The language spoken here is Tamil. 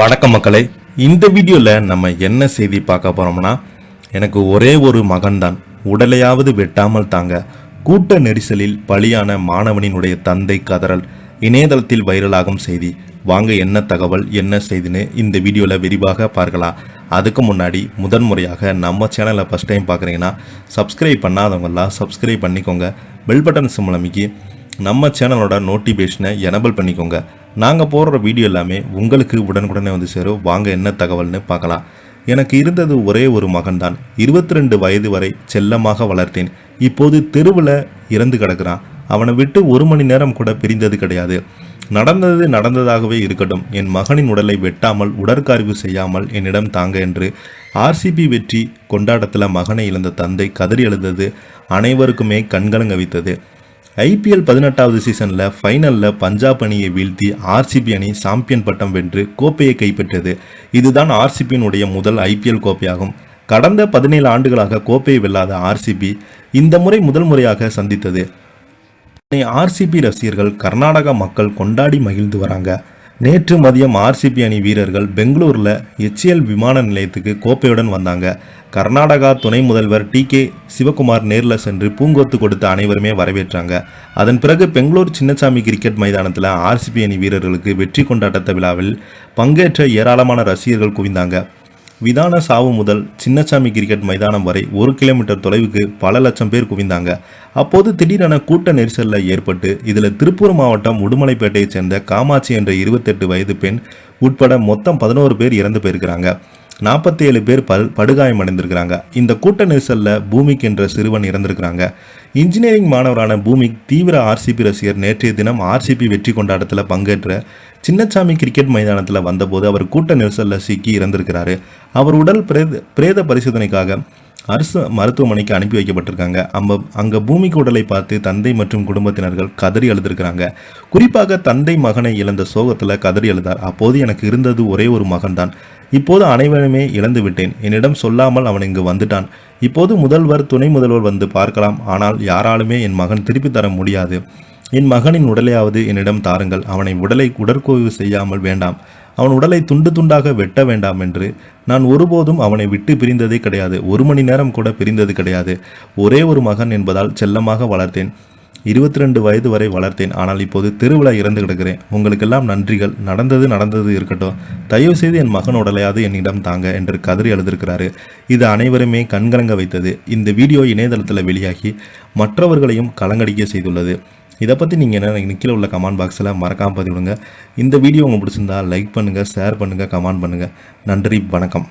வணக்கம் மக்களே, இந்த வீடியோவில் நம்ம என்ன செய்தி பார்க்க போறோம்னா, எனக்கு ஒரே ஒரு மகன்தான், உடலையாவது வெட்டாமல் தாங்க. கூட்ட நெரிசலில் பலியான மாணவனினுடைய தந்தை கதறல். இணையதளத்தில் வைரலாகும் செய்தி. வாங்க என்ன தகவல் என்ன செய்தின்னு இந்த வீடியோவில் விரிவாக பார்க்கலாம். அதுக்கு முன்னாடி முதன்முறையாக நம்ம சேனலை ஃபஸ்ட் டைம் பார்க்குறீங்கன்னா சப்ஸ்கிரைப் பண்ணாதவங்களாம் சப்ஸ்கிரைப் பண்ணிக்கோங்க. பெல் பட்டன் சிம்பல் அமைக்கி நம்ம சேனலோட நோட்டிஃபிகேஷனை எனபிள் பண்ணிக்கோங்க. நாங்கள் போடுற வீடியோ எல்லாமே உங்களுக்கு உடனுக்குடனே வந்து சேரும். வாங்க என்ன தகவல்னு பார்க்கலாம். எனக்கு இருந்தது ஒரே ஒரு மகன்தான். 22 வயது வரை செல்லமாக வளர்த்தேன். இப்போது தெருவில் இறந்து கிடக்கிறான். அவனை விட்டு ஒரு மணி நேரம் கூட பிரிந்தது கிடையாது. நடந்தது நடந்ததாகவே இருக்கட்டும். என் மகனின் உடலை வெட்டாமல் உடற்கறிவு செய்யாமல் என்னிடம் தாங்க என்று ஆர்சிபி வெற்றி கொண்டாட்டத்தில் மகனை இழந்த தந்தை கதறி எழுந்தது அனைவருக்குமே கண்கலங்க வைத்தது. IPL 18வது சீசனில் ஃபைனலில் பஞ்சாப் அணியை வீழ்த்தி ஆர்சிபி அணி சாம்பியன் பட்டம் வென்று கோப்பையை கைப்பற்றியது. இதுதான் ஆர்சிபியினுடைய முதல் IPL கோப்பையாகும். கடந்த 17 ஆண்டுகளாக கோப்பையை வெல்லாத ஆர்சிபி இந்த முறை முதல் முறையாக சந்தித்தது. ஆர்சிபி ரசிகர்கள் கர்நாடக மக்கள் கொண்டாடி மகிழ்ந்து வராங்க. நேற்று மதியம் ஆர்சிபி அணி வீரர்கள் பெங்களூரில் HAL விமான நிலையத்துக்கு கோப்பையுடன் வந்தாங்க. கர்நாடகா துணை முதல்வர் TK சிவகுமார் நேரில் சென்று பூங்கொத்து கொடுத்து அனைவருமே வரவேற்றாங்க. அதன் பிறகு பெங்களூர் சின்னசாமி கிரிக்கெட் மைதானத்தில் ஆர்சிபி அணி வீரர்களுக்கு வெற்றி கொண்டாட்ட விழாவில் பங்கேற்ற ஏராளமான ரசிகர்கள் குவிந்தாங்க. விதான சாவு முதல் சின்னசாமி கிரிக்கெட் மைதானம் வரை 1 கிலோமீட்டர் தொலைவுக்கு பல லட்சம் பேர் குவிந்தாங்க. அப்போது திடீரென கூட்ட நெரிசலில் ஏற்பட்டு இதில் திருப்பூர் மாவட்டம் உடுமலைப்பேட்டையைச் சேர்ந்த காமாட்சி என்ற 28 வயது பெண் உட்பட மொத்தம் 11 பேர் இறந்து போயிருக்கிறாங்க. 47 பேர் படுகாயம் அடைந்திருக்கிறாங்க. இந்த கூட்ட நெரிசலில் பூமிக் என்ற சிறுவன் இறந்திருக்கிறாங்க. இன்ஜினியரிங் மாணவரான பூமிக் தீவிர ஆர்சிபி ரசிகர். நேற்றைய தினம் ஆர்சிபி வெற்றி கொண்டாட்டத்தில் பங்கேற்ற சின்னசாமி கிரிக்கெட் மைதானத்தில் வந்தபோது அவர் கூட்ட நெரிசலில் சிக்கி இறந்திருக்கிறாரு. அவர் உடல் பிரேத பரிசோதனைக்காக அரசு மருத்துவமனைக்கு அனுப்பி வைக்கப்பட்டிருக்காங்க. அங்கே பூமிக்கு உடலை பார்த்து தந்தை மற்றும் குடும்பத்தினர்கள் கதறி எழுதிருக்கிறாங்க. குறிப்பாக தந்தை மகனை இழந்த சோகத்தில் கதறி எழுதார். அப்போது எனக்கு இருந்தது ஒரே ஒரு மகன்தான். இப்போது அனைவருமே இழந்து விட்டேன். என்னிடம் சொல்லாமல் அவன் இங்கு வந்துட்டான். இப்போது முதல்வர் துணை முதல்வர் வந்து பார்க்கலாம். ஆனால் யாராலுமே என் மகன் திருப்பி தர முடியாது. என் மகனின் உடலையாவது என்னிடம் தாருங்கள். அவனை உடற்கோய்வு செய்யாமல் வேண்டாம். அவன் உடலை துண்டு துண்டாக வெட்ட வேண்டாம் என்று நான் ஒருபோதும் அவனை விட்டு பிரிந்ததே கிடையாது. 1 மணி நேரம் கூட பிரிந்தது கிடையாது. ஒரே ஒரு மகன் என்பதால் செல்லமாக வளர்த்தேன். 22 வயது வரை வளர்த்தேன். ஆனால் இப்போது தெருவில் இறந்து கிடக்கிறேன். உங்களுக்கெல்லாம் நன்றிகள். நடந்தது இருக்கட்டும். தயவு செய்து என் மகன் உடலையாவது என்னிடம் தாங்க என்று கதறி எழுதியிருக்கிறாரு. இது அனைவருமே கண்கலங்க வைத்தது. இந்த வீடியோ இணையதளத்தில் வெளியாகி மற்றவர்களையும் கலங்கடிக்க செய்துள்ளது. இதை பற்றி நீங்கள் என்ன கீழே உள்ள கமெண்ட் பாக்ஸில் மறக்காமல் பதிவிடுங்க. இந்த வீடியோ உங்களுக்கு பிடிச்சிருந்தா லைக் பண்ணுங்கள், ஷேர் பண்ணுங்கள், கமெண்ட் பண்ணுங்கள். நன்றி, வணக்கம்.